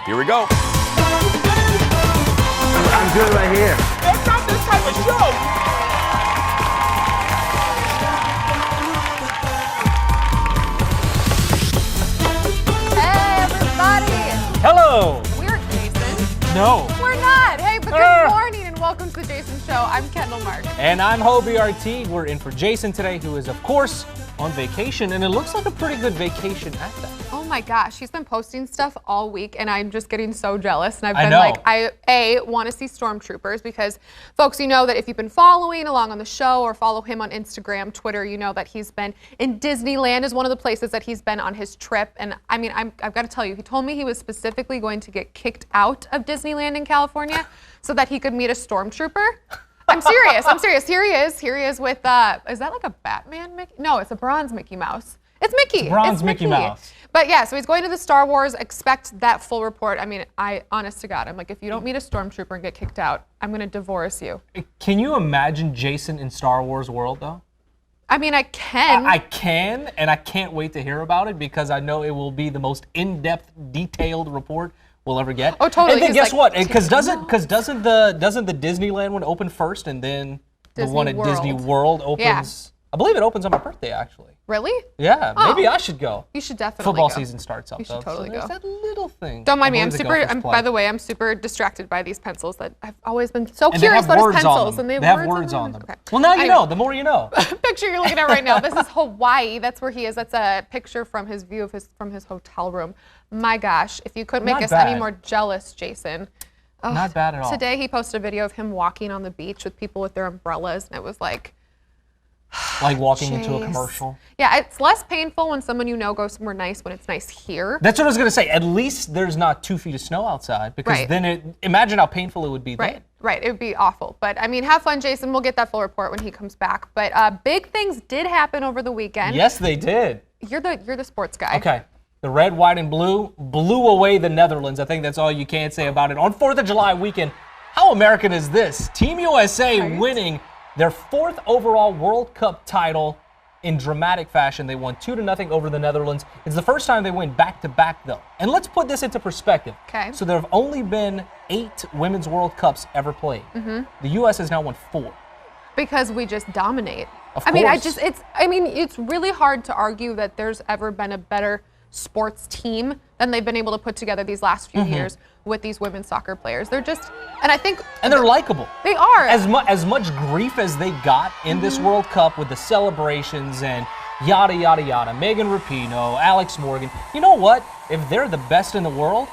Here we go. I'm good right here. That's not this type of show. Hello! We're Jason. No. We're not. Hey, but good morning and welcome to the Jason Show. I'm Kendall Mark. And I'm Hobie RT. We're in for Jason today, who is, of course, on vacation, and it looks like a pretty good vacation at that. Oh my gosh, he's been posting stuff all week, and I'm just getting so jealous. And I've been like, I want to see stormtroopers because, folks, you know that if you've been following along on the show or follow him on Instagram, Twitter, you know that he's been in Disneyland is one of the places that he's been on his trip. And I mean, I've got to tell you, he told me he was specifically going to get kicked out of Disneyland in California so that he could meet a stormtrooper. I'm serious. I'm serious. Here he is. Here he is with, is that like a Batman Mickey? No, it's a bronze Mickey Mouse. It's Mickey. It's bronze Mickey Mouse. But yeah, so he's going to the Star Wars. Expect that full report. I mean, honest to God, I'm like, if you don't meet a stormtrooper and get kicked out, I'm going to divorce you. Can you imagine Jason in Star Wars world, though? I mean, I can. I can, and I can't wait to hear about it because I know it will be the most in-depth, detailed report we'll ever get. Oh, totally. And then guess what? Like, Because doesn't the Disneyland one open first, and then the one at Disney World opens? Yeah. I believe it opens on my birthday, actually. Really? Yeah, maybe I should go. You should definitely Football go. season starts up, You should totally so go. There's that little thing. Don't mind me. By the way, I'm super distracted by these pencils that I've always been so And curious they have about his words on pencils. them. And They have words on them. Okay. Well, now you know. The more you know. Picture you're looking at right now. This is Hawaii. That's where he is. That's a picture from his view of from his hotel room. My gosh, if you couldn't make us any more jealous, Jason. Oh, Not bad at all. Today he posted a video of him walking on the beach with people with their umbrellas, and it was like walking into a commercial. Yeah, it's less painful when someone you know goes somewhere nice when it's nice here. That's what I was going to say. At least there's not 2 feet of snow outside because then imagine how painful it would be then. Right, it would be awful. But I mean, have fun, Jason. We'll get that full report when he comes back. But big things did happen over the weekend. Yes, they did. You're the sports guy. Okay. The red, white, and blue blew away the Netherlands. I think that's all you can say about it. On 4th of July weekend, how American is this? Team USA winning their 4th overall World Cup title in dramatic fashion. They won 2-0 over the Netherlands. It's the first time they win back-to-back, though. And let's put this into perspective. Okay. So there have only been 8 Women's World Cups ever played. Mm-hmm. The U.S. has now won 4. Because we just dominate. Of I mean, course. it's really hard to argue that there's ever been a better sports team than they've been able to put together these last few years with these women's soccer players. They're just, and I think... And they're likable. They are. As much grief as they got in this World Cup with the celebrations and yada, yada, yada, Megan Rapinoe, Alex Morgan, you know what? If they're the best in the world,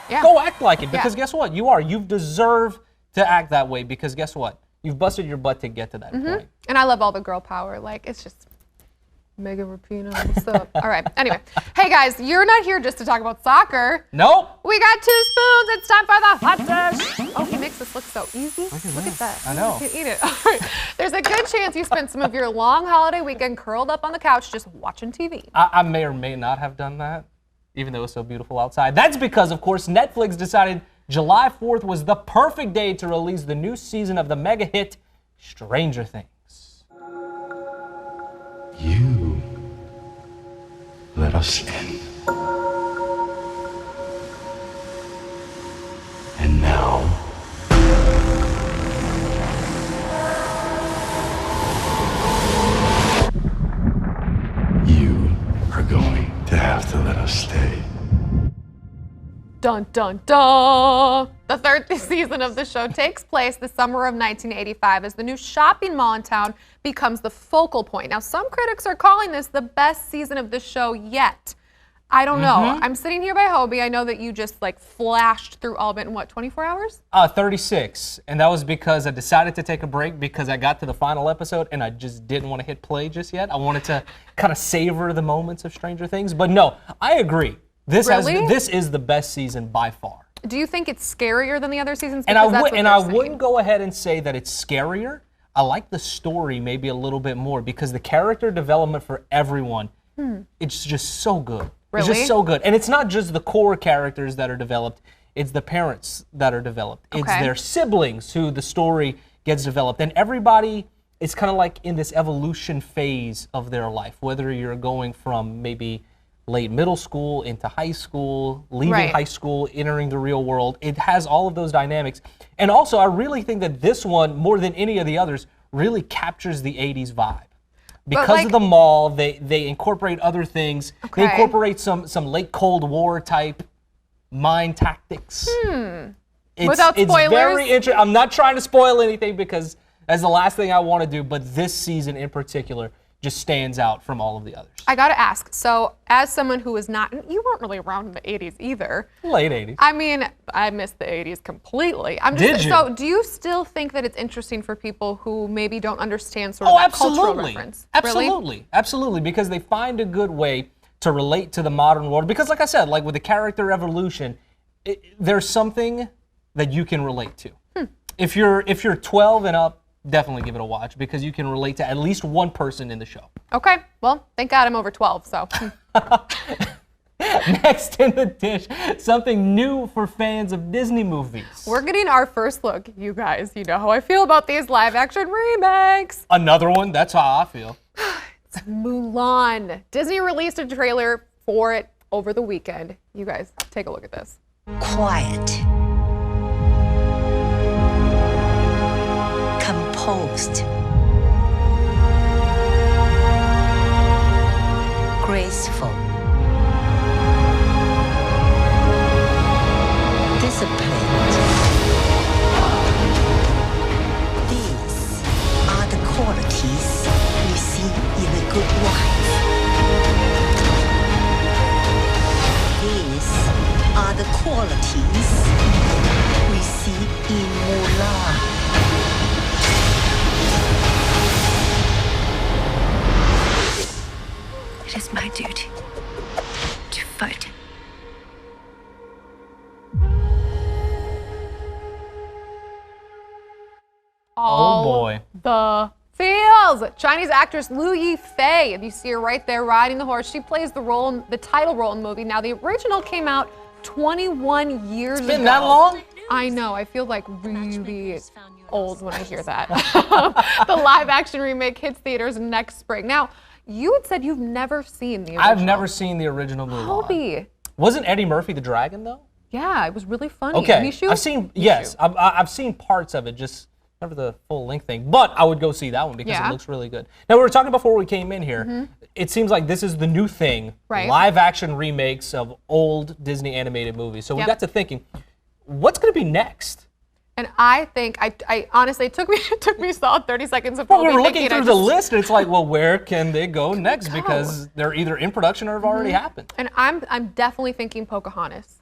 go act like it. Because guess what? You are. You deserve to act that way because guess what? You've busted your butt to get to that point. And I love all the girl power. Like, it's just... Megan Rapinoe, what's up? All right, anyway. Hey guys, you're not here just to talk about soccer. Nope. We got 2 spoons. It's time for the hot dish. Oh, he makes this look so easy. Look at that. I know. You can eat it. All right. There's a good chance you spent some of your long holiday weekend curled up on the couch just watching TV. I may or may not have done that, even though it's so beautiful outside. That's because, of course, Netflix decided July 4th was the perfect day to release the new season of the mega hit Stranger Things. You let us in. And now, you are going to have to let us stay. Dun, dun, dun. The 3rd season of the show takes place the summer of 1985 as the new shopping mall in town becomes the focal point. Now, some critics are calling this the best season of the show yet. I don't know. I'm sitting here by Hobie. I know that you just flashed through all of it in 24 hours? 36. And that was because I decided to take a break because I got to the final episode and I just didn't want to hit play just yet. I wanted to kind of savor the moments of Stranger Things. But no, I agree. This is the best season by far. Do you think it's scarier than the other seasons? And I wouldn't go ahead and say that it's scarier. I like the story maybe a little bit more because the character development for everyone, it's just so good. Really? It's just so good. And it's not just the core characters that are developed. It's the parents that are developed. It's their siblings who the story gets developed. And everybody is kind of like in this evolution phase of their life, whether you're going from maybe late middle school into high school, leaving Right. high school, entering the real world. It has all of those dynamics. And also, I really think that this one, more than any of the others, really captures the 80s vibe. Because like- of the mall, they incorporate other things. They Okay. incorporate some late Cold War type mind tactics. Without It's spoilers? very interesting. I'm not trying to spoil anything because that's the last thing I want to do, but this season in particular just stands out from all of the others. I gotta ask, so as someone who was not, you weren't really around in the 80s either. Late 80s. I mean, I missed the 80s completely. Did you? So do you still think that it's interesting for people who maybe don't understand sort of Oh, that cultural absolutely. reference? Really? Absolutely. Absolutely. Because they find a good way to relate to the modern world. Because like I said, like with the character evolution, there's something that you can relate to. If you're 12 and up, definitely give it a watch because you can relate to at least one person in the show. Okay, well, thank God I'm over 12, so. Next in the dish, something new for fans of Disney movies. We're getting our first look, you guys. You know how I feel about these live action remakes. Another one, that's how I feel. Mulan. Disney released a trailer for it over the weekend. You guys, take a look at this. Quiet. Composed. Graceful. Disciplined. These are the qualities we see in a good wife. These are the qualities we see in Mulan. It is my duty to fight. Oh boy. The feels. Chinese actress Liu Yifei, and you see her right there riding the horse. She plays the title role in the movie. Now, the original came out 21 years ago. Been that long? I know. I feel like really old when I hear that. The live action remake hits theaters next spring. Now, you had said you've never seen the original. I've never seen the original Mulan. Hobie. Wasn't Eddie Murphy the dragon though? Yeah, it was really funny. Okay, Mishu? I've seen Mishu. yes, I've seen parts of it, just never the full length thing. But I would go see that one because Yeah. it looks really good. Now we were talking before we came in here. It seems like this is the new thing, Right. live action remakes of old Disney animated movies. So we Yep. got to thinking, what's going to be next? And I think, I honestly, it took me solid 30 seconds of Well, we Hobie were thinking, looking I through the just- list, and it's like, well, where can they go next? go? Because they're either in production or have already happened. And I'm definitely thinking Pocahontas.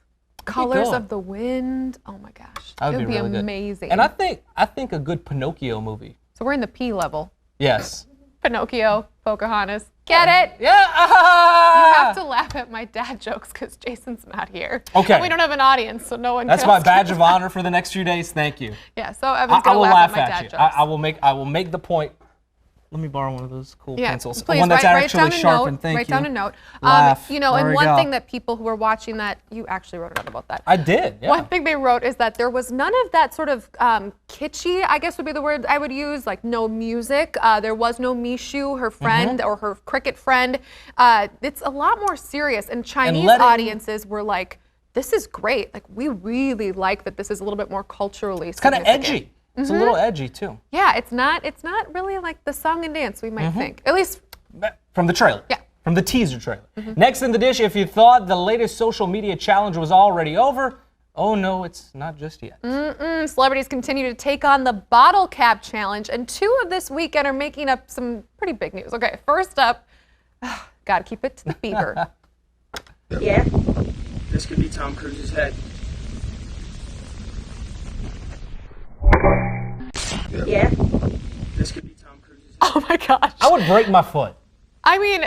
Colors go. of the Wind. Oh my gosh. That would it be really good. amazing. And I think a good Pinocchio movie. So we're in the P level. Yes. Pinocchio, Pocahontas. Get it? Yeah. You have to laugh at my dad jokes because Jason's not here. Okay. And we don't have an audience, so no one That's can my badge of honor for the next few days. Thank you. Yeah, so Evan's I gonna will laugh laugh at my at dad you. jokes. I will make the point. Let me borrow one of those cool Yeah, pencils. please, One that's write actually down a sharpened. note. Thank Write you. down a note. Laugh. You know, There and we one go. thing that people who are watching that, you actually wrote a note about that. I did. Yeah. One thing they wrote is that there was none of that sort of kitschy, I guess would be the word I would use, like no music. There was no Mishu, her friend, or her cricket friend. It's a lot more serious. And Chinese letting- audiences were like, this is great. Like, we really like that this is a little bit more culturally It's kind of significant. edgy. It's a little edgy too. Yeah, it's not really like the song and dance we might think. At least, From the trailer. Yeah. From the teaser trailer. Next in the dish, if you thought the latest social media challenge was already over, oh no, it's not just yet. celebrities continue to take on the bottle cap challenge, and two of this weekend are making up some pretty big news. Okay, first up, gotta keep it to the Bieber. Yeah. This could be Tom Cruise's head. Yeah. This could be Tom Cruise's head. Oh my gosh. I would break my foot I mean,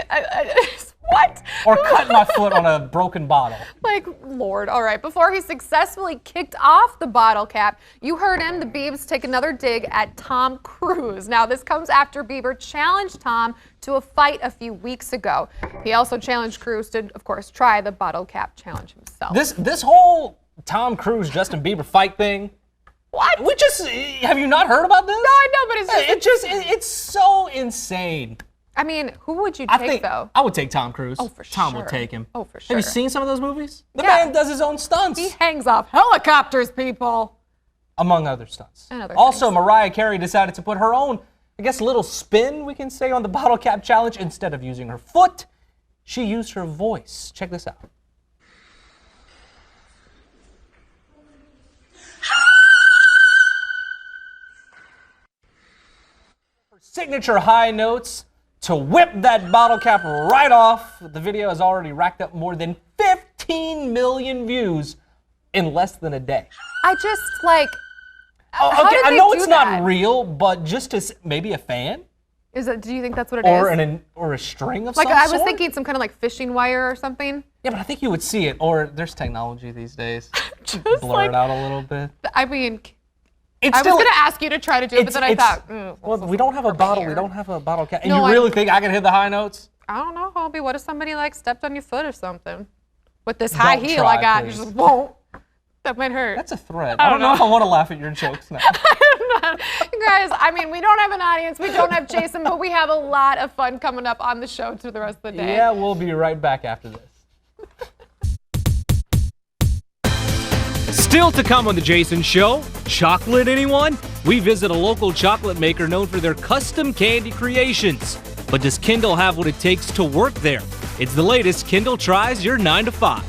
what? or cut my foot on a broken bottle. Like, Lord. All right, before he successfully kicked off the bottle cap, you heard him, the Biebs, take another dig at Tom Cruise. Now, this comes after Bieber challenged Tom to a fight a few weeks ago. He also challenged Cruise to, of course, try the bottle cap challenge himself. This whole Tom Cruise Justin Bieber fight thing. What? Have you not heard about this? No, I know, but it's just... It's so insane. I mean, who would you take, though? I would take Tom Cruise. Oh, for Tom sure. would take him. Oh, for sure. Have you seen some of those movies? The Yeah. man does his own stunts. He hangs off helicopters, people. Among other stunts. And other Also, things. Mariah Carey decided to put her own, I guess, little spin, we can say, on the bottle cap challenge. Instead of using her foot, she used her voice. Check this out. Her signature high notes to whip that bottle cap right off. The video has already racked up more than 15 million views in less than a day. I just, like, Oh, how okay, did I they know do it's that? not real, but just to maybe a fan Do you think that's what it or is? or a string of Like, some I was sort? thinking some kind of, like, fishing wire or something. Yeah, but I think you would see it. Or there's technology these days. Just Blur like, it out a little bit. I mean, It's I was still, going to ask you to try to do it, but then I thought, well, we don't have a bottle. We don't have a bottle cap. And No, you really think I can hit the high notes? I don't know, Hobie. What if somebody, like, stepped on your foot or something? With this high Don't heel try, I got, please. you just won't. That might hurt. That's a threat. I don't know if I want to laugh at your jokes now. You guys, I mean, we don't have an audience, we don't have Jason, but we have a lot of fun coming up on the show through the rest of the day. Yeah, we'll be right back after this. Still to come on the Jason Show, chocolate anyone? We visit a local chocolate maker known for their custom candy creations. But does Kendall have what it takes to work there? It's the latest Kendall Tries Your 9 to 5.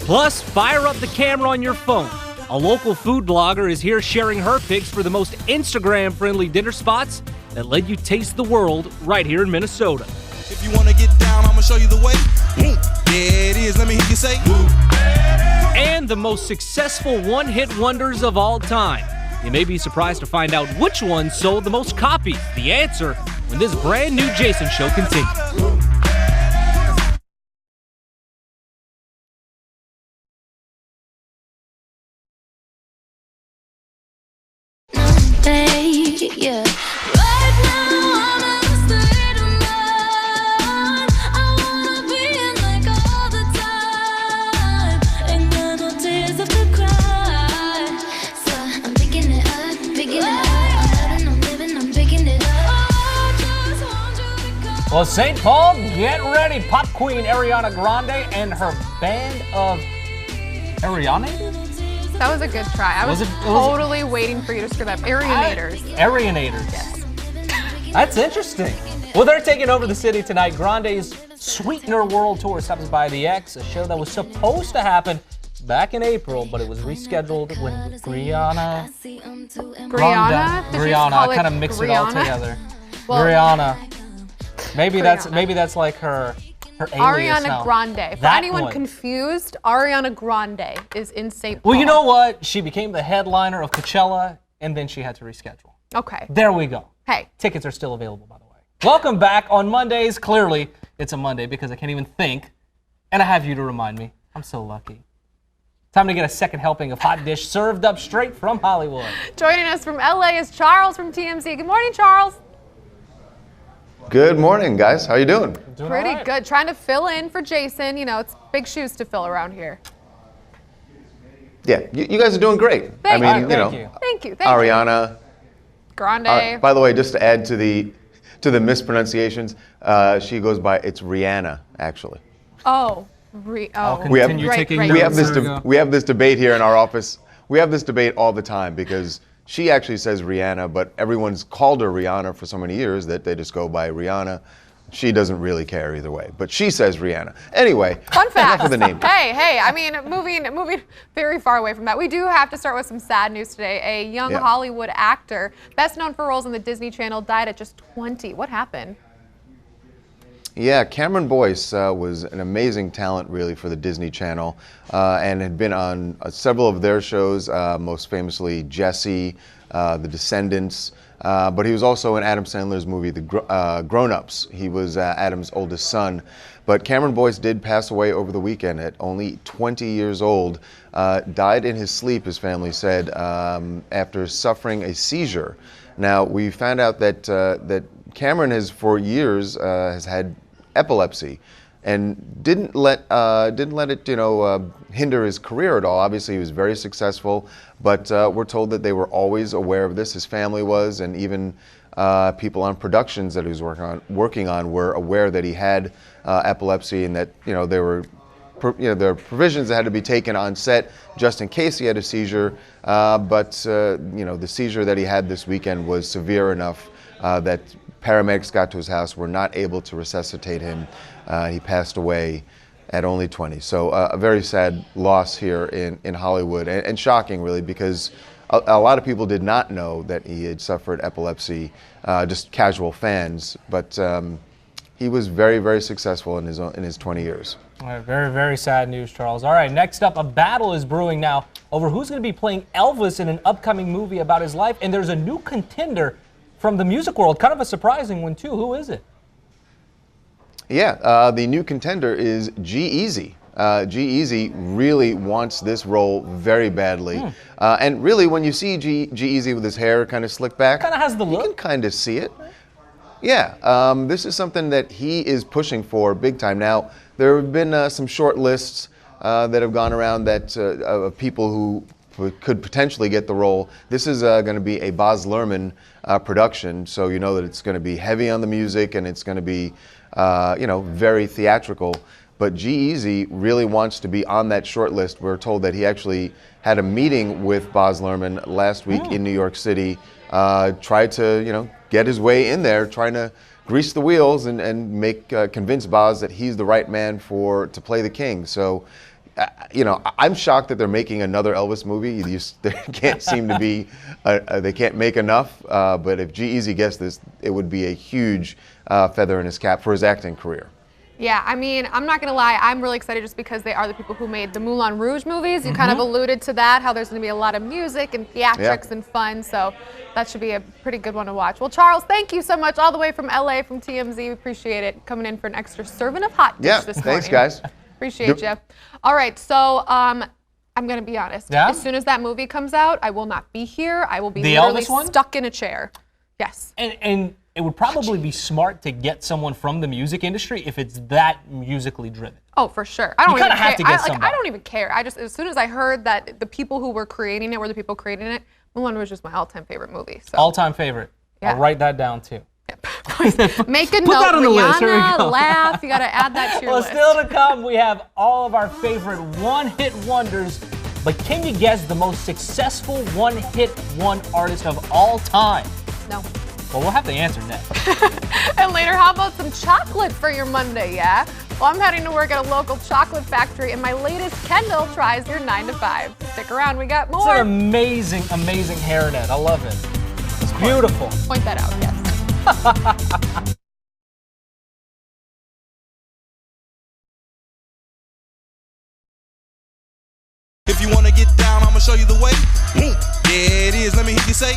Plus, fire up the camera on your phone. A local food blogger is here sharing her picks for the most Instagram-friendly dinner spots that let you taste the world right here in Minnesota. If you wanna get down, I'ma show you the way. There it is, let me hear you say. And the most successful one-hit wonders of all time. You may be surprised to find out which one sold the most copies. The answer when this brand new Jason Show continues. Yeah. Right now I'm in a state of mind. I wanna be in like all the time. Ain't got no tears left to cry. So I'm picking it up, picking it up. I'm letting, I'm living, I'm picking it up. I just want you to come. Well, St. Paul, get ready. Pop queen Ariana Grande and her band of Arianators? That was a good try. I was totally waiting for you to screw that. Arianators. Arianators. Yes. That's interesting. Well, they're taking over the city tonight. Grande's Sweetener World Tour stops by the X, a show that was supposed to happen back in April, but it was rescheduled when Rihanna. Brianna? Did you Rihanna. call I it kind of mix it all Brianna? together. Well, Rihanna. Maybe that's like her alias Ariana now. Grande. For That anyone one. confused, Ariana Grande is in St. Paul. Well, you know what? She became the headliner of Coachella, and then she had to reschedule. Okay. There we go. Hey. Tickets are still available, by the way. Welcome back on Mondays. Clearly, it's a Monday because I can't even think, and I have you to remind me. I'm so lucky. Time to get a second helping of hot dish served up straight from Hollywood. Joining us from LA is Charles from TMZ. Good morning, Charles. Good morning, guys. How you doing? Doing Pretty all right. good. Trying to fill in for Jason. You know, it's big shoes to fill around here. Yeah, you guys are doing great. Thank I mean, you. you know, Thank you. Thank you. Ariana. Grande. By the way, just to add to the mispronunciations, she goes by it's Rihanna actually. Oh. We have Continue taking right. we have notes. this There we go. we have this debate here in our office. We have this debate all the time because she actually says Rihanna, but everyone's called her Rihanna for so many years that they just go by Rihanna. She doesn't really care either way, but she says Rihanna. Anyway, Fun fact. enough of the name. Hey, I mean, moving very far away from that. We do have to start with some sad news today. A young Yeah. Hollywood actor, best known for roles on the Disney Channel, died at just 20. What happened? Yeah, Cameron Boyce was an amazing talent, really, for the Disney Channel, and had been on several of their shows, most famously Jessie, The Descendants, but he was also in Adam Sandler's movie, The Grown Ups. He was Adam's oldest son. But Cameron Boyce did pass away over the weekend at only 20 years old, died in his sleep, his family said, after suffering a seizure. Now, we found out that Cameron has, for years, has had epilepsy, and didn't let it, hinder his career at all. Obviously, he was very successful, but we're told that they were always aware of this. His family was, and even people on productions that he was working on were aware that he had epilepsy, and that there were there are provisions that had to be taken on set just in case he had a seizure. But the seizure that he had this weekend was severe enough that paramedics got to his house, were not able to resuscitate him. He passed away at only 20. So a very sad loss here in Hollywood, and shocking really, because a lot of people did not know that he had suffered epilepsy, just casual fans. But he was very, very successful in his 20 years. All right, very, very sad news, Charles. All right, next up, a battle is brewing now over who's going to be playing Elvis in an upcoming movie about his life, and there's a new contender from the music world, kind of a surprising one too. Who is it? Yeah, the new contender is G-Eazy. G-Eazy really wants this role very badly. And really, when you see G-Eazy with his hair kind of slicked back, kind of has the look. You can kind of see it. Yeah, this is something that he is pushing for big time. Now, there have been some short lists that have gone around that of people who could potentially get the role. This is going to be a Baz Luhrmann production, so you know that it's going to be heavy on the music, and it's going to be very theatrical. But G-Eazy really wants to be on that short list. We're told that he actually had a meeting with Baz Luhrmann last week in New York City, tried to get his way in there, trying to grease the wheels and convince Baz that he's the right man to play the king. So, I'm shocked that they're making another Elvis movie. There can't seem to be, they can't make enough. But if G-Eazy gets this, it would be a huge feather in his cap for his acting career. Yeah, I mean, I'm not going to lie, I'm really excited just because they are the people who made the Moulin Rouge movies. You kind of alluded to that, how there's going to be a lot of music and theatrics and fun, so that should be a pretty good one to watch. Well, Charles, thank you so much, all the way from LA, from TMZ. We appreciate it, coming in for an extra serving of hot dish this morning. Thanks, guys. Appreciate you. All right, so I'm going to be honest. Yeah? As soon as that movie comes out, I will not be here. I will be The literally Elvis one? stuck in a chair. Yes. And it would probably be smart to get someone from the music industry if it's that musically driven. Oh, for sure. I don't You even kinda have care. to get somebody. I don't even care. As soon as I heard that the people who were creating it were the people creating it, Mulan was just my all-time favorite movie. So. All-time favorite. Yeah. I'll write that down too. Make a note, that on the list. Here we Rihanna, go. laugh. You got to add that to your Well, list. still to come, we have all of our favorite one-hit wonders. But can you guess the most successful one-hit artist of all time? No. Well, we'll have to answer next. And later, how about some chocolate for your Monday, yeah? Well, I'm heading to work at a local chocolate factory, and my latest Kendall tries your 9 to 5. Stick around, we got It's more. an amazing, amazing hairnet. I love it. It's beautiful. Point that out, yes. If you wanna get down, I'ma show you the way. There it is, let me hear you say.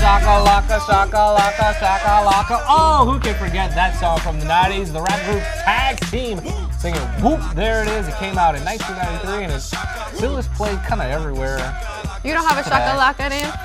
Shakalaka, shakalaka, shakalaka. Oh, who can forget that song from the 90s? The rap group Tag Team singing Whoop. There it is. It came out in 1993 and it still is played kind of everywhere. You don't have a shakalaka dance?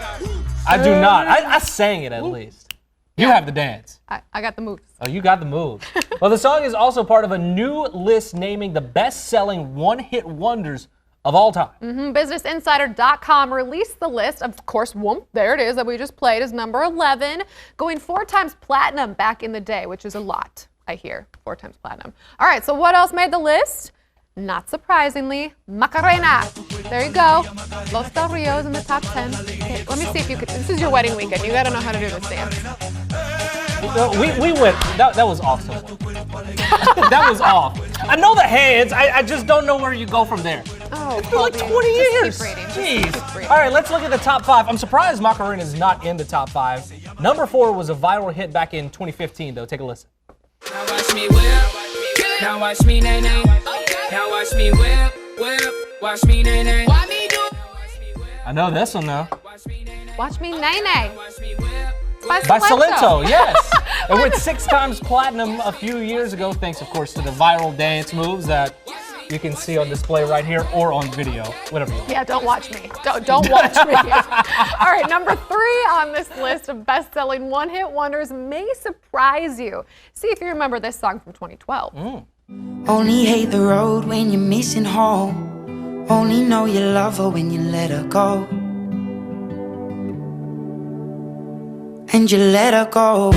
I do not. I sang it at least. You have the dance. I got the moves. Oh, you got the move. Well, the song is also part of a new list naming the best-selling one-hit wonders of all time. BusinessInsider.com released the list. Of course, Whoop, there it is, that we just played, is number 11, going 4 times platinum back in the day, which is a lot, I hear, 4 times platinum. All right, so what else made the list? Not surprisingly, Macarena. There you go. Los Del Rios in the top 10. Okay, let me see if you could. This is your wedding weekend. You got to know how to do this dance. We went. That was off somewhere. That was off. I know the hands. I just don't know where you go from there. Oh, it's been like 20 years. Jeez. All right, let's look at the top 5. I'm surprised Macarena is not in the top 5. Number 4 was a viral hit back in 2015, though. Take a listen. Now watch me whip. Now watch me nay nay. Now watch me whip, whip. Watch me nay nay. I know this one though. Watch me nay nay. By Salento, yes. It went 6 times platinum a few years ago, thanks, of course, to the viral dance moves that you can see on display right here or on video, whatever you want. Yeah, don't watch me. Don't watch me. All right, number 3 on this list of best-selling one-hit wonders may surprise you. See if you remember this song from 2012. Only hate the road when you're missing home. Only know you love her when you let her go. And you let her go.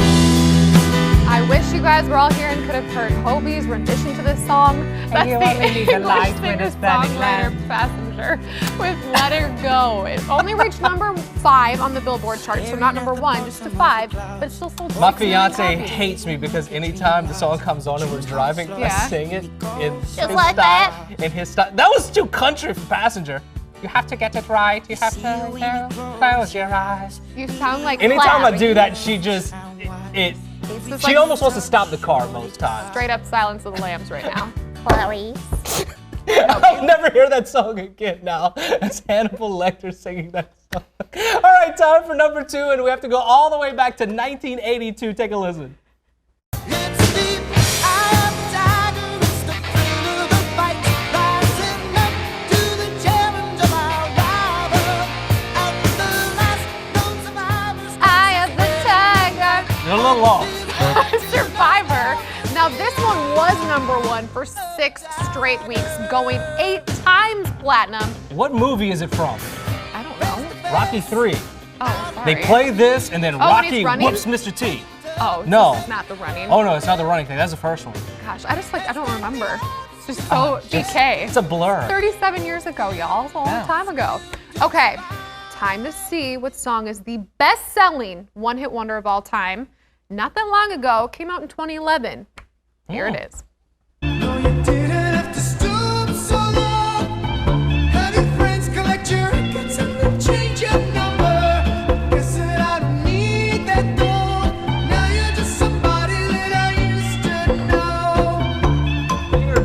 I wish you guys were all here and could have heard Hobie's rendition to this song. That's the English singer-songwriter Passenger with Let Her Go. It only reached number 5 on the Billboard chart, so not number 1, just to 5, but it's still sold. My fiance hates me because anytime the song comes on and we're driving, I sing it in his like style. In his style. That was too country for Passenger. You have to get it right. You have to close your eyes. You sound like anytime I do that, she just she almost wants to stop the car most times. Straight up Silence of the Lambs right now. Chloe. I'll never hear that song again now. It's Hannibal Lecter singing that song. All right, time for number 2, and we have to go all the way back to 1982. Take a listen. A little long. Survivor. Now this one was number 1 for 6 straight weeks, going 8 times platinum. What movie is it from? I don't know. Rocky 3. Oh, sorry. They play this and then Rocky whoops Mr. T. Oh, no. It's not the running. Oh no, it's not the running thing. That's the first one. Gosh, I don't remember. It's just so BK. It's a blur. 37 years ago, y'all. It's a long time ago. Okay, time to see what song is the best-selling one-hit wonder of all time. Not that long ago, came out in 2011. Here it is.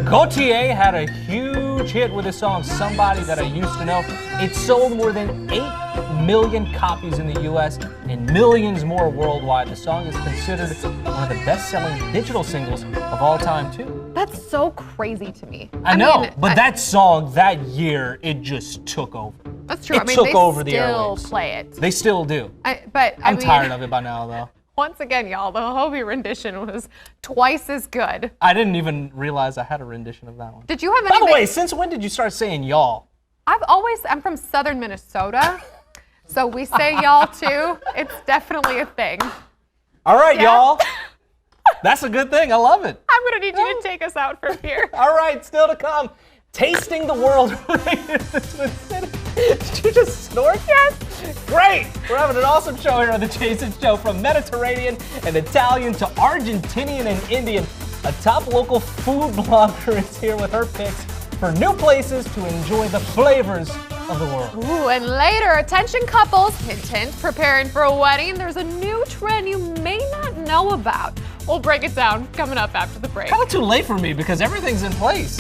Gautier had a huge hit with his song Somebody That I Used to Know. It sold more than 8 million copies in the US and millions more worldwide. The song is considered one of the best-selling digital singles of all time, too. That's so crazy to me. I know, but that song, that year, it just took over. That's true. It took over the airwaves. They still play it. They still do. I'm tired of it by now, though. Once again, y'all, the Hobie rendition was twice as good. I didn't even realize I had a rendition of that one. Did you have By the way, since when did you start saying y'all? I'm from southern Minnesota, so we say y'all too. It's definitely a thing. All right, y'all. That's a good thing. I love it. I'm gonna need you to take us out from here. All right, still to come. Tasting the world right in the Twin City. Did you just snort? Yes. Great. We're having an awesome show here on The Jason Show. From Mediterranean and Italian to Argentinian and Indian, a top local food blogger is here with her picks for new places to enjoy the flavors of the world. Ooh, and later, attention couples, hint, hint, preparing for a wedding. There's a new trend you may not know about. We'll break it down coming up after the break. Kind of too late for me because everything's in place.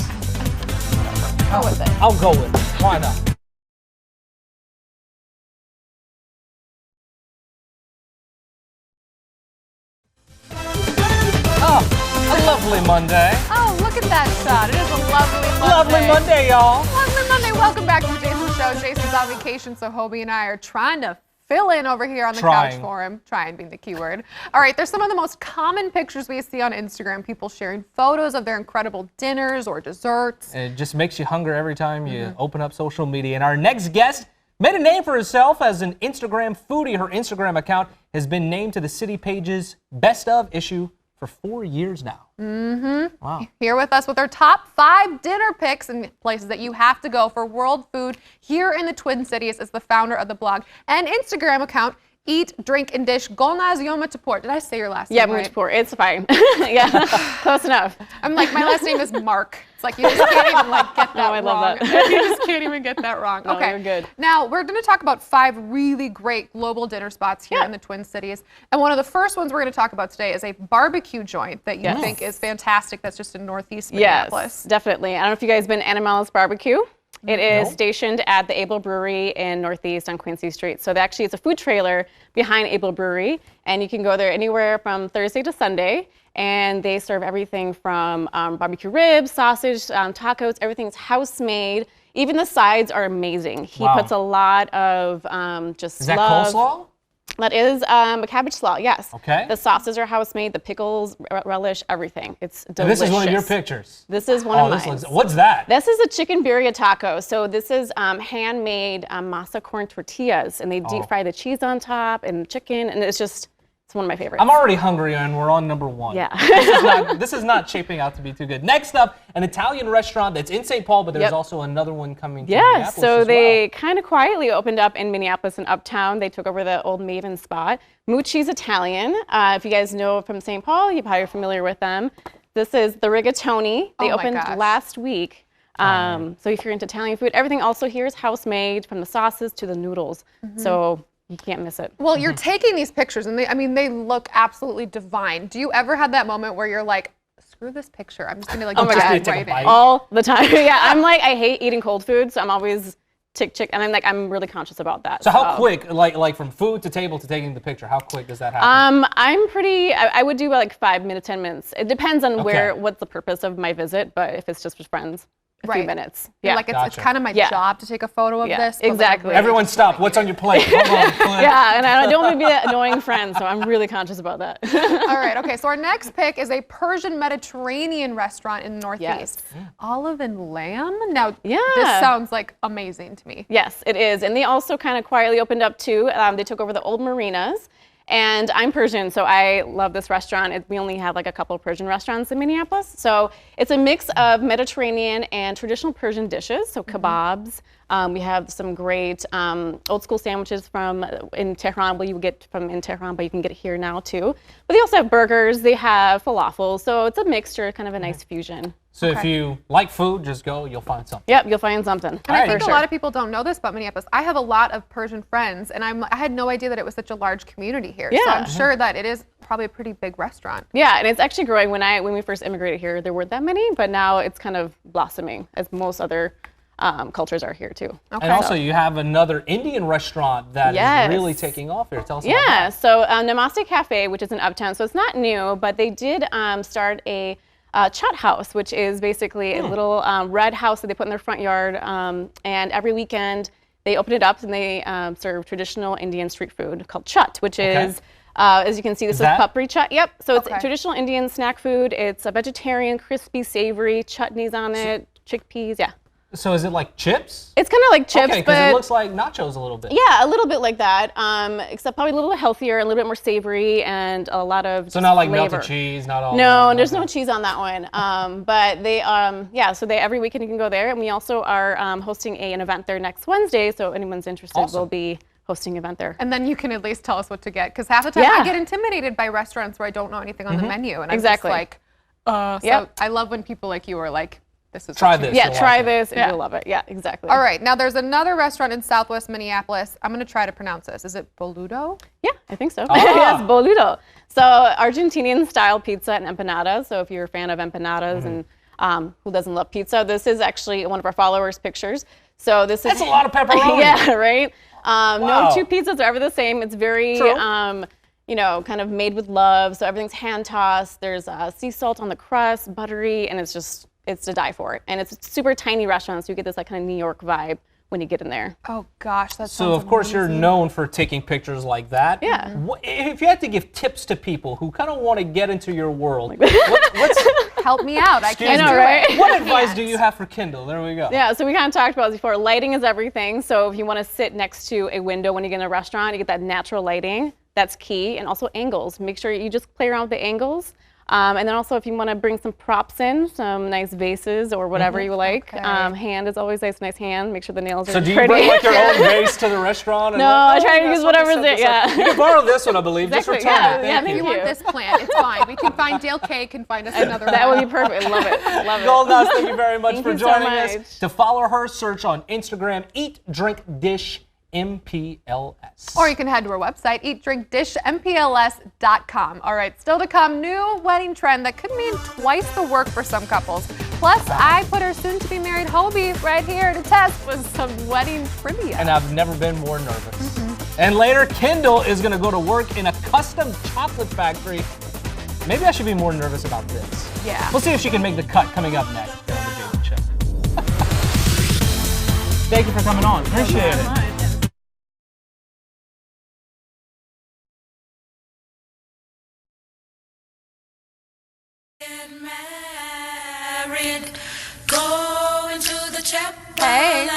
Go with it. I'll go with it. Why not? Oh, a lovely Monday. Oh, look at that shot. It is a lovely Monday. Lovely Monday, y'all. Lovely Monday. Welcome back to the Jason Show. Jason's on vacation, so Hobie and I are trying to fill in over here on the couch for him. Trying being the key word. All right, there's some of the most common pictures we see on Instagram. People sharing photos of their incredible dinners or desserts. It just makes you hungry every time you open up social media. And our next guest made a name for herself as an Instagram foodie. Her Instagram account has been named to the City Page's Best Of issue for 4 years now. Wow. Here with us with our top 5 dinner picks and places that you have to go for world food here in the Twin Cities is the founder of the blog and Instagram account, Eat, Drink, and Dish Golnaz Yomataport. Did I say your last name right? Yomataport. It's fine. Yeah, close enough. I'm like, my last name is Mark. It's like you just can't even get that wrong. I love that. You just can't even get that wrong. No, okay, you're good. Now we're going to talk about 5 really great global dinner spots here in the Twin Cities. And one of the first ones we're going to talk about today is a barbecue joint that you think is fantastic. That's just in Northeast Minneapolis. Yes, definitely. I don't know if you guys been Animal's Barbecue. It is stationed at the Able Brewery in Northeast on Quincy Street. So actually it's a food trailer behind Able Brewery, and you can go there anywhere from Thursday to Sunday, and they serve everything from barbecue ribs, sausage, tacos, everything's house-made. Even the sides are amazing. He puts a lot of just Is that love. coleslaw? That is a cabbage slaw, yes. Okay. The sauces are house-made, the pickles, relish, everything. It's delicious. And this is one of your pictures. This is one of mine. What's that? This is a chicken birria taco. So this is handmade masa corn tortillas, and they deep fry the cheese on top and chicken, and it's one of my favorites. I'm already hungry, and we're on number 1. Yeah. This is not shaping out to be too good. Next up, an Italian restaurant that's in St. Paul, but there's also another one coming to Minneapolis so as they kind of quietly opened up in Minneapolis and Uptown. They took over the old Maven spot. Mucci's Italian. If you guys know from St. Paul, you're probably familiar with them. This is the Rigatoni. They opened last week. So if you're into Italian food, everything also here is house-made, from the sauces to the noodles. So you can't miss it. Well, you're taking these pictures, and they look absolutely divine. Do you ever have that moment where you're like, screw this picture, I'm just gonna like right in? All the time. Yeah, I'm like, I hate eating cold food, so I'm always chick, and I'm really conscious about that. So how quick, like from food to table to taking the picture, how quick does that happen? I would do like 5 minutes, 10 minutes. It depends on what's the purpose of my visit, but if it's just with friends, a few minutes. Yeah, like it's kind of my job to take a photo of this. Exactly. Everyone stop. What's on your plate? Hold on, Clint. Yeah, and I don't want to be that annoying friend, so I'm really conscious about that. All right, okay, so our next pick is a Persian Mediterranean restaurant in the Northeast. Olive and Lamb? Now, this sounds like amazing to me. Yes, it is. And they also kind of quietly opened up too. They took over the old marinas. And I'm Persian, so I love this restaurant. We only have like a couple of Persian restaurants in Minneapolis. So it's a mix of Mediterranean and traditional Persian dishes, so kebabs. We have some great old school sandwiches in Tehran, you get from in Tehran, but you can get it here now too. But they also have burgers, they have falafel, so it's a mixture, kind of a nice fusion. So if you like food, just go, you'll find something. Yep, you'll find something. And I think a lot of people don't know this about Minneapolis. I have a lot of Persian friends, and I had no idea that it was such a large community here. Yeah. So I'm sure that it is probably a pretty big restaurant. Yeah, and it's actually growing. When we first immigrated here, there weren't that many, but now it's kind of blossoming, as most other cultures are here too. And also you have another Indian restaurant that is really taking off here. Tell us about that. So Namaste Cafe, which is in Uptown, so it's not new, but they did start a Chut House, which is basically a little red house that they put in their front yard, and every weekend they open it up and they serve traditional Indian street food called Chut, which is, as you can see, this is papri Chut. Yep, so it's traditional Indian snack food. It's a vegetarian, crispy, savory, chutneys on it, chickpeas, So is it like chips? It's kind of like chips, because it looks like nachos a little bit. Yeah, a little bit like that, except probably a little bit healthier, a little bit more savory, and a lot of So not like flavor. melted cheese, not all No, there's no cheese on that one. But they, so every weekend you can go there, and we also are hosting an event there next Wednesday, so if anyone's interested, we'll be hosting an event there. And then you can at least tell us what to get, because half the time I get intimidated by restaurants where I don't know anything on the menu, and I'm just like, so I love when people like you are like, this is try this. Yeah, try this, and you'll love it. Yeah, exactly. All right, now there's another restaurant in Southwest Minneapolis. I'm going to try to pronounce this. Is it Boludo? Yeah, I think so. Yes, Boludo. So Argentinian style pizza and empanadas. So if you're a fan of empanadas and who doesn't love pizza, this is actually one of our followers' pictures. So this is a lot of pepperoni. Yeah, right. No two pizzas are ever the same. It's very kind of made with love. So everything's hand tossed. There's sea salt on the crust, buttery, and it's to die for. And it's a super tiny restaurant, so you get this like kind of New York vibe when you get in there. Oh gosh, that's so of course you're known for taking pictures like that. Yeah. If you had to give tips to people who kind of want to get into your world, help me out. I can't do it. What advice do you have for Kendall? There we go. Yeah, so we kind of talked about this before. Lighting is everything. So if you want to sit next to a window when you get in a restaurant, you get that natural lighting. That's key. And also angles. Make sure you just play around with the angles. And then also if you want to bring some props in, some nice vases or whatever you like. Hand is always nice hand. Make sure the nails are pretty. So do you bring like your own vase to the restaurant? No, I try to use whatever's there. Yeah. You can borrow this one, I believe. Exactly. Just return it. Yeah, if you want this plant, it's fine. We can find Dale K can find us another one. That would be perfect. Love it. Love it. Goldenhouse, thank you very much for joining us. To follow her, search on Instagram, Eat, Drink, Dish, MPLS. Or you can head to our website, eatdrinkdishmpls.com. All right, still to come, new wedding trend that could mean twice the work for some couples. Plus, I put our soon-to-be married Hobie right here to test with some wedding trivia. And I've never been more nervous. And later, Kendall is going to go to work in a custom chocolate factory. Maybe I should be more nervous about this. Yeah. We'll see if she can make the cut coming up next here on the Jason Show. Thank you for coming on. Appreciate it. Hey,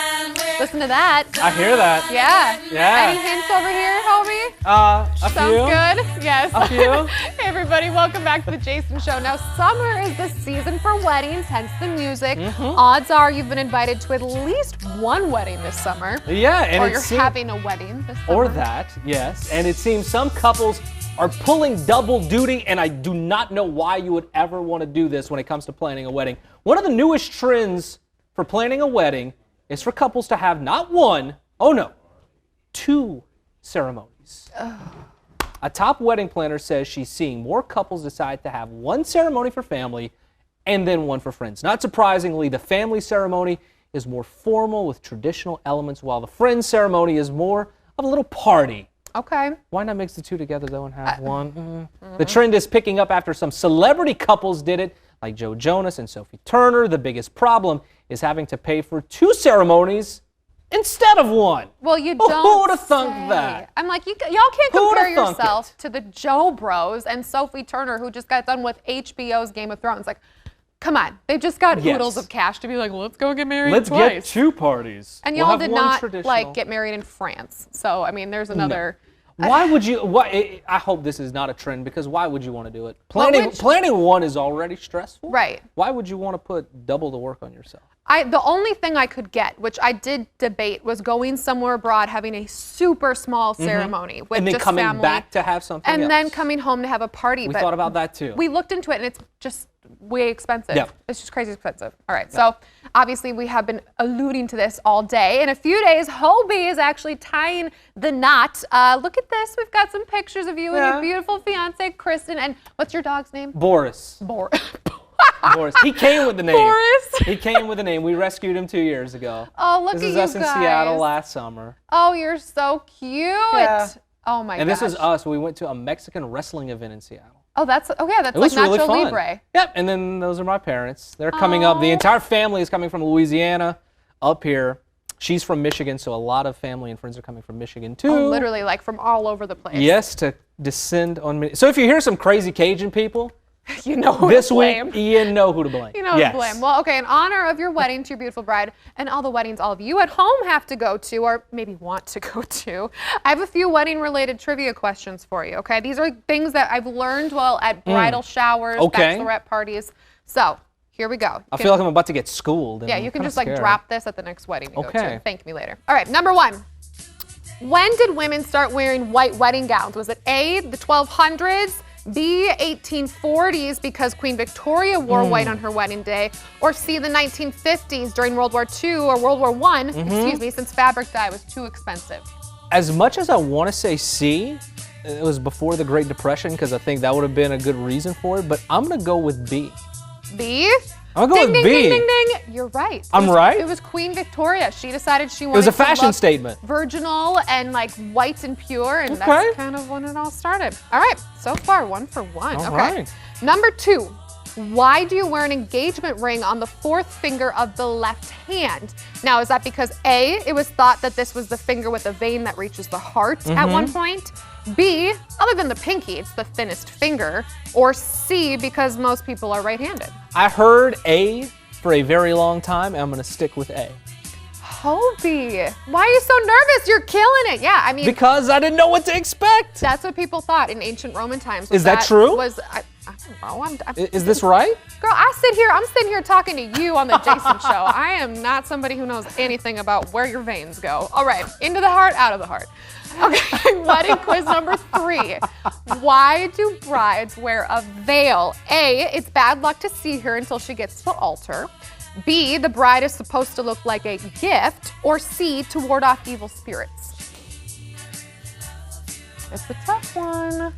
listen to that. I hear that. Yeah. Yeah. Any hints over here, Hobie? A Sounds few. good. Yes. A few. Hey, everybody, welcome back to the Jason Show. Now, summer is the season for weddings, hence the music. Odds are you've been invited to at least one wedding this summer. Yeah, and or you're having a wedding this summer. Or that, yes. And it seems some couples are pulling double duty, and I do not know why you would ever want to do this when it comes to planning a wedding. One of the newest trends for planning a wedding is for couples to have not one, oh no, 2 ceremonies. A top wedding planner says she's seeing more couples decide to have one ceremony for family and then one for friends. Not surprisingly, the family ceremony is more formal with traditional elements, while the friends ceremony is more of a little party. Okay. Why not mix the 2 together though and have one? The trend is picking up after some celebrity couples did it, like Joe Jonas and Sophie Turner. The biggest problem is having to pay for 2 ceremonies instead of one. Well, you don't. Who would have thunk that? I'm like, y'all can't compare yourself to the Joe Bros and Sophie Turner, who just got done with HBO's Game of Thrones. Like, come on, they've just got oodles of cash to be like, let's go get married Let's twice. get 2 parties. And y'all did not like get married in France. So I mean, there's another. No. Why would you? I hope this is not a trend, because why would you want to do it? Planning one is already stressful. Right. Why would you want to put double the work on yourself? The only thing I could get, which I did debate, was going somewhere abroad, having a super small ceremony with and then just coming family, back to have something and else. then coming home to have a party. We but thought about that too. We looked into it, and it's just way expensive. Yep. It's just crazy expensive. All right, so obviously we have been alluding to this all day. In a few days, Hobie is actually tying the knot. Look at this. We've got some pictures of you and your beautiful fiance, Kristen. And what's your dog's name? Boris. Boris. Boris. He came with the name. Boris. He came with the name. We rescued him 2 years ago. Oh, look this at is you us guys. in Seattle last summer. Oh, you're so cute. Yeah. Oh my gosh. And this is us. We went to a Mexican wrestling event in Seattle. Oh, that's that's It like was really Nacho fun. Libre. Yep. And then those are my parents. They're coming up. The entire family is coming from Louisiana up here. She's from Michigan, so a lot of family and friends are coming from Michigan too. Oh, literally, like from all over the place. Yes, to descend on me. So if you hear some crazy Cajun people, you know who this to blame. week, you know who to blame. You know who to blame. Well, okay, in honor of your wedding to your beautiful bride and all the weddings all of you at home have to go to, or maybe want to go to, I have a few wedding-related trivia questions for you, okay? These are things that I've learned while at bridal showers, bachelorette parties. So, here we go. I feel like I'm about to get schooled. Yeah, you can just like drop this at the next wedding you go to. Okay. Thank me later. All right, number 1. When did women start wearing white wedding gowns? Was it A, the 1200s, B, 1840s because Queen Victoria wore white on her wedding day, or C, the 1950s during World War II or World War I, excuse me, since fabric dye was too expensive? As much as I want to say C, it was before the Great Depression, because I think that would have been a good reason for it, but I'm going to go with B. B? I'm going to go with B. Ding, ding, ding, ding. You're right. I'm right? It was Queen Victoria. She decided she wanted It was a to fashion look statement. virginal and like white and pure, and that's kind of when it all started. All right, so far 1 for 1. All okay. right. Number 2. Why do you wear an engagement ring on the 4th finger of the left hand? Now, is that because A, it was thought that this was the finger with a vein that reaches the heart at one point? B, other than the pinky, it's the thinnest finger? Or C, because most people are right-handed? I heard A for a very long time, and I'm going to stick with A. Hobie, why are you so nervous? You're killing it. Yeah, I mean. Because I didn't know what to expect. That's what people thought in ancient Roman times. Is that true? I don't know. Is this right? Girl, I'm sitting here talking to you on the Jason Show. I am not somebody who knows anything about where your veins go. All right, into the heart, out of the heart. Okay, wedding quiz number 3. Why do brides wear a veil? A, it's bad luck to see her until she gets to the altar. B, the bride is supposed to look like a gift. Or C, to ward off evil spirits. It's a tough one.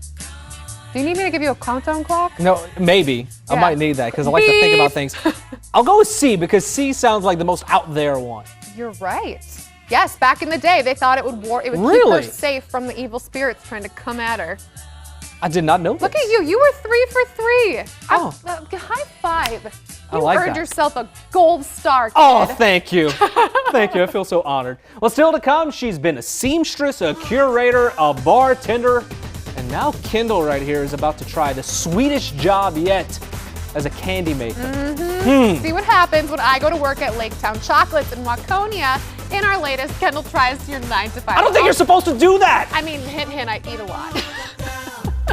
Do you need me to give you a countdown clock? No, maybe. I Yeah. might need that because I like to think about things. I'll go with C because C sounds like the most out there one. You're right. Yes, back in the day, they thought it would keep Really? her safe from the evil spirits trying to come at her. I did not know this. Look at you. You were 3 for 3. Oh. High five. I You like earned that. yourself a gold star, kid. Oh, thank you. Thank you. I feel so honored. Well, still to come, she's been a seamstress, a curator, a bartender, and now Kendall right here is about to try the sweetest job yet. as a candy maker. See what happens when I go to work at Laketown Chocolates in Waconia in our latest Kendall Tries Your 9 to 5. I don't think you're supposed to do that. I mean, hint, hint, I eat a lot.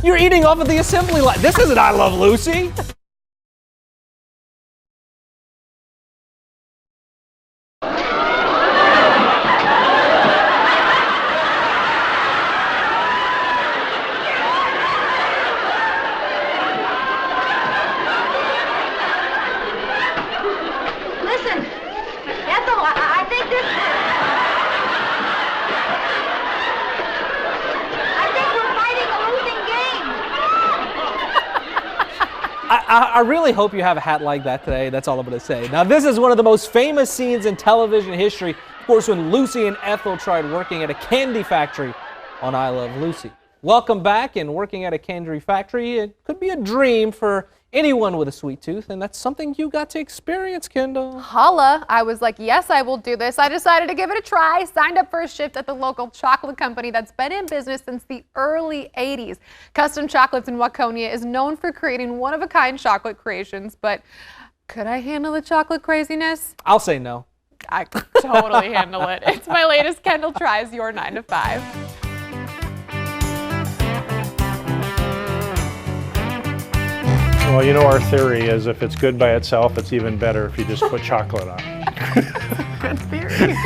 You're eating off of the assembly line. This isn't I Love Lucy. Listen, Ethel, I think this. I think we're fighting a losing game. I really hope you have a hat like that today. That's all I'm going to say. Now, this is one of the most famous scenes in television history. Of course, when Lucy and Ethel tried working at a candy factory on I Love Lucy. Welcome back, and working at a candy factory, it could be a dream for anyone with a sweet tooth, and that's something you got to experience, Kendall. Holla. I was like, yes, I will do this. I decided to give it a try. Signed up for a shift at the local chocolate company that's been in business since the early 80s. Custom Chocolates in Waconia is known for creating one-of-a-kind chocolate creations, but could I handle the chocolate craziness? I'll say no. I could totally handle it. It's my latest Kendall Tries Your 9 to 5. Well, you know, our theory is if it's good by itself, it's even better if you just put chocolate on it. Good theory.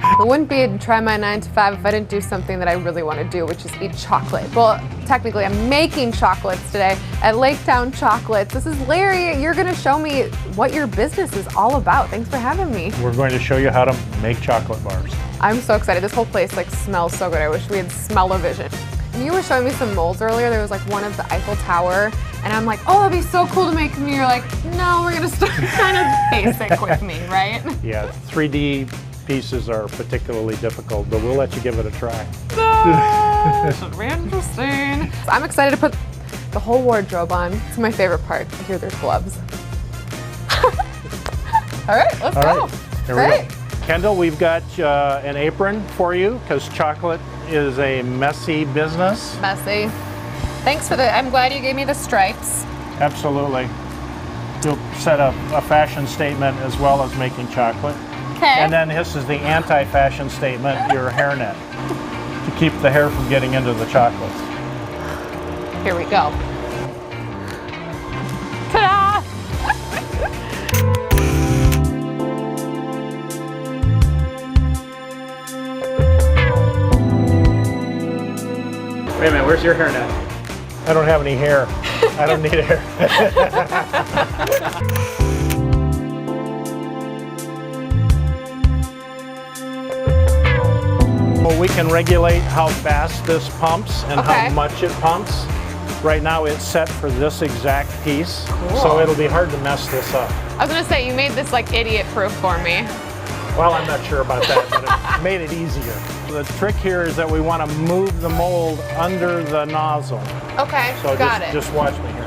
It wouldn't be a try my 9 to 5 if I didn't do something that I really want to do, which is eat chocolate. Well, technically, I'm making chocolates today at Laketown Chocolates. This is Larry. You're going to show me what your business is all about. Thanks for having me. We're going to show you how to make chocolate bars. I'm so excited. This whole place like smells so good. I wish we had smell-o-vision. And you were showing me some molds earlier. There was like one of the Eiffel Tower, and I'm like, oh, that'd be so cool to make me. You're like, no, we're gonna start kind of basic with me, right? Yeah, 3D pieces are particularly difficult, but we'll let you give it a try. This should be interesting. So I'm excited to put the whole wardrobe on. It's my favorite part. I hear there's gloves. All right, let's go. Here we go. Kendall, we've got an apron for you because chocolate is a messy business. Messy. Thanks for I'm glad you gave me the stripes. Absolutely. You'll set a fashion statement as well as making chocolate. Okay. And then this is the anti-fashion statement, your hairnet, to keep the hair from getting into the chocolates. Here we go. Ta-da! Wait a minute, where's your hair now? I don't have any hair. I don't need hair. Well, we can regulate how fast this pumps and how much it pumps. Right now it's set for this exact piece, so it'll be hard to mess this up. I was gonna say, you made this like idiot-proof for me. Well, I'm not sure about that, but it made it easier. The trick here is that we want to move the mold under the nozzle. Okay, so got it. Just watch me here.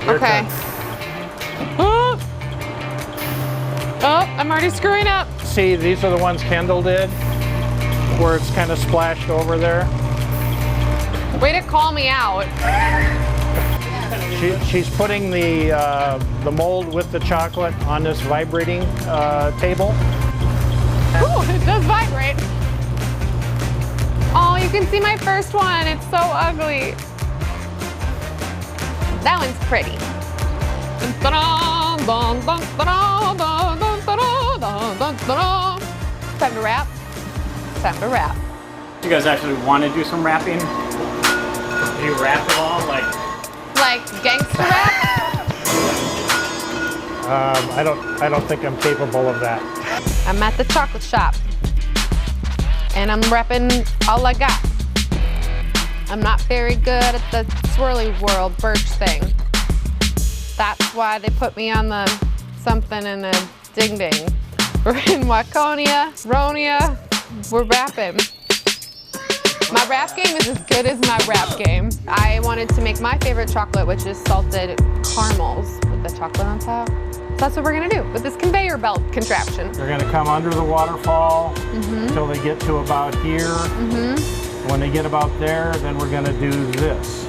Your turn. Oh, I'm already screwing up. See, these are the ones Kendall did, where it's kind of splashed over there. Way to call me out. She's putting the mold with the chocolate on this vibrating table. Ooh, it does vibrate. Oh, you can see my first one. It's so ugly. That one's pretty. Time to wrap. Time to wrap. You guys actually want to do some rapping? Do you rap at all? Like gangster rap? I don't think I'm capable of that. I'm at the chocolate shop, and I'm repping all I got. I'm not very good at the swirly world birch thing. That's why they put me on the something and a ding ding. We're in Waconia, Ronia, we're rapping. My rap game is as good as my rap game. I wanted to make my favorite chocolate, which is salted caramels with the chocolate on top. So that's what we're gonna do with this conveyor belt contraption. They're gonna come under the waterfall until they get to about here. When they get about there, then we're gonna do this.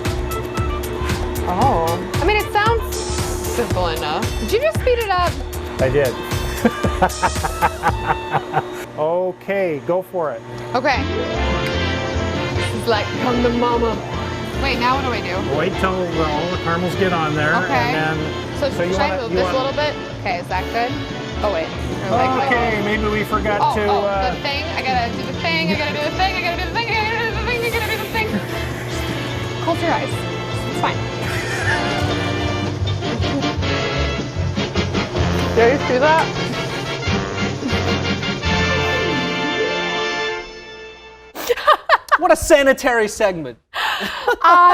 Oh, I mean, it sounds Simple enough. Did you just speed it up? I did. Okay, go for it. Okay. This is like, come to mama. Wait, now what do I do? Wait till all the caramels get on there. Okay. And then, So should I move this a little bit? Okay, is that good? Oh, wait. Okay, maybe we forgot to... the thing. I gotta do the thing. I gotta do the thing. I gotta do the thing. I gotta do the thing. I gotta do the thing. Close your eyes. It's fine. Did you see that? What a sanitary segment.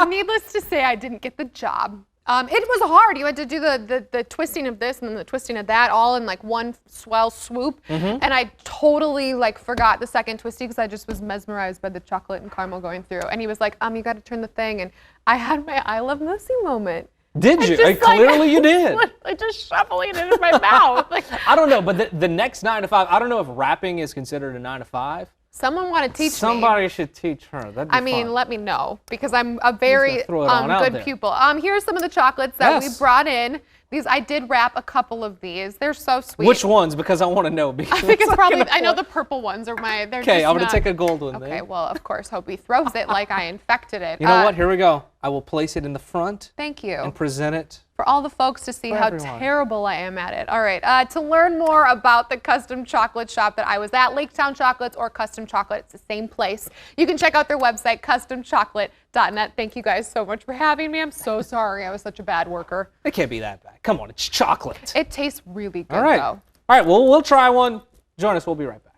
Needless to say, I didn't get the job. It was hard. You had to do the twisting of this and then the twisting of that all in like one swell swoop. And I totally like forgot the second twisty because I just was mesmerized by the chocolate and caramel going through. And he was like, you got to turn the thing. And I had my I Love Lucy moment. Did you? Clearly you did. Like just shuffling it in my mouth. Like, I don't know, but the next 9 to 5, I don't know if rapping is considered a 9 to 5. someone want to teach me. Somebody should teach her. That'd be fun. Let me know because I'm a very good pupil. Here's some of the chocolates that we brought in. These I did wrap a couple of these. They're so sweet. Which ones? Because I want to know. I think it's probably. I know the purple ones are my. Okay, I'm gonna take a gold one. Okay, well of course Hobie throws it like I infected it. You know what? Here we go. I will place it in the front. Thank you. And present it. For all the folks to see how terrible I am at it. All right, to learn more about the custom chocolate shop that I was at, Laketown Chocolates or Custom Chocolate, it's the same place. You can check out their website, customchocolate.net. Thank you guys so much for having me. I'm so sorry I was such a bad worker. It can't be that bad. Come on, it's chocolate. It tastes really good, though. All right, well, we'll try one. Join us. We'll be right back.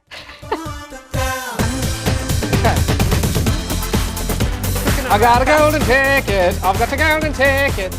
I got a golden ticket. I've got a golden ticket.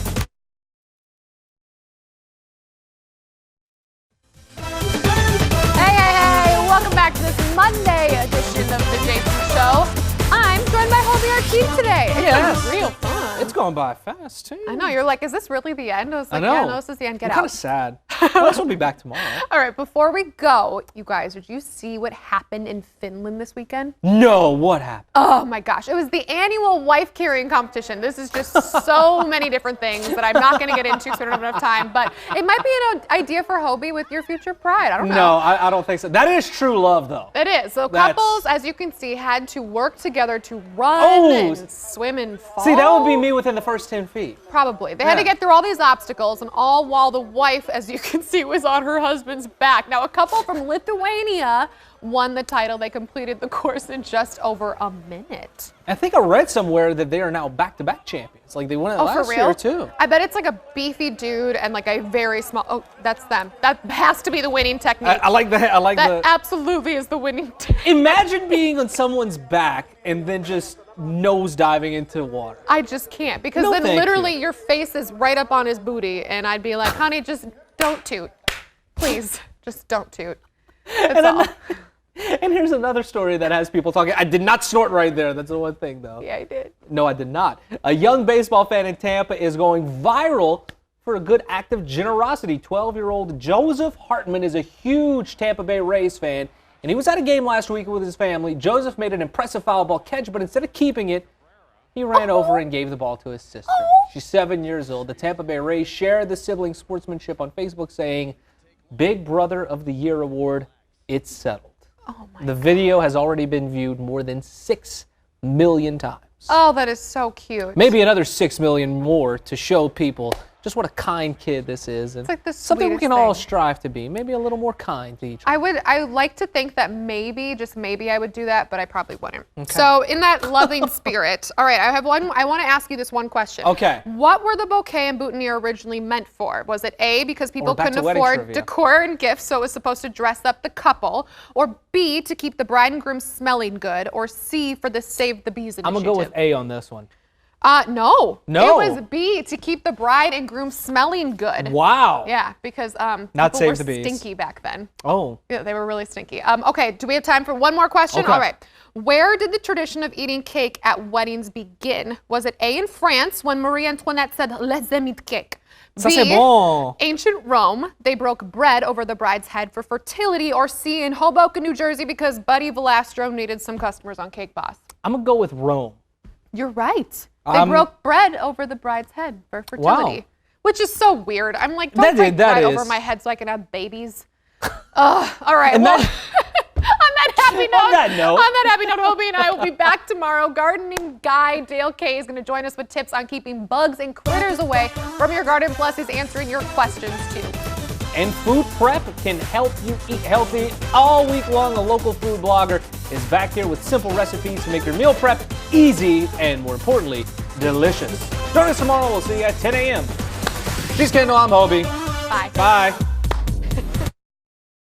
Hey, welcome back to this Monday edition of the Jason Show. I'm joined by Hobie, our team today. It's real fun. It's going by fast, too. I know. You're like, is this really the end? I was like, yeah, no, this is the end. Get out. I'm kind of sad. Plus, we'll be back tomorrow. All right, before we go, you guys, did you see what happened in Finland this weekend? No, what happened? Oh my gosh, it was the annual wife carrying competition. This is just so many different things that I'm not going to get into because we don't have enough time, but it might be an idea for Hobie with your future bride. I don't know. No, I don't think so. That is true love, though. It is. So couples, as you can see, had to work together to run and swim and fall. See, that would be me within the first 10 feet. Probably. They had to get through all these obstacles, and all while the wife, as you can see, was on her husband's back. Now, a couple from Lithuania won the title. They completed the course in just over a minute. I think I read somewhere that they are now back-to-back champions. Like, they won it last year, too. I bet it's like a beefy dude and like a very small... Oh, that's them. That has to be the winning technique. I like that. That absolutely is the winning technique. Imagine being on someone's back and then just nose diving into water. I just can't because then literally your face is right up on his booty and I'd be like, honey, just don't toot. Please, just don't toot. And here's another story that has people talking. I did not snort right there. That's the one thing, though. Yeah, I did. No, I did not. A young baseball fan in Tampa is going viral for a good act of generosity. 12-year-old Joseph Hartman is a huge Tampa Bay Rays fan, and he was at a game last week with his family. Joseph made an impressive foul ball catch, but instead of keeping it, he ran over and gave the ball to his sister. She's 7 years old. The Tampa Bay Rays shared the sibling sportsmanship on Facebook, saying, "Big Brother of the Year award, it's settled." The video has already been viewed more than 6 million times. Oh, that is so cute. Maybe another 6 million more to show people just what a kind kid this is. And it's like the something we can thing. all strive to be. Maybe a little more kind to each other. I would like to think that maybe, just maybe I would do that, but I probably wouldn't. Okay. So in that loving spirit, all right, I want to ask you this one question. Okay. What were the bouquet and boutonniere originally meant for? Was it A, because people couldn't afford decor and gifts, so it was supposed to dress up the couple, or B, to keep the bride and groom smelling good, or C, for the Save the Bees initiative? I'm going to go with A on this one. No. No. It was B, to keep the bride and groom smelling good. Wow. Yeah, because Not people were Save the Bees. stinky back then. Oh. Yeah, they were really stinky. Okay, do we have time for one more question? Okay. All right. Where did the tradition of eating cake at weddings begin? Was it A, in France, when Marie Antoinette said, "Les amis de cake"? Ça B, c'est bon. ancient Rome, they broke bread over the bride's head for fertility, or C, in Hoboken, New Jersey, because Buddy Valastro needed some customers on Cake Boss? I'm going to go with Rome. You're right. They broke bread over the bride's head for fertility. Wow. Which is so weird. I'm like, don't break that over my head so I can have babies. All right. And well, that- on that happy note, Hobie and I will be back tomorrow. Gardening guy Dale K is going to join us with tips on keeping bugs and critters away from your garden. Plus, is answering your questions too. And food prep can help you eat healthy all week long. A local food blogger is back here with simple recipes to make your meal prep easy and, more importantly, delicious. Join us tomorrow. We'll see you at 10 a.m. She's Kendall. I'm Hobie. Bye. Bye.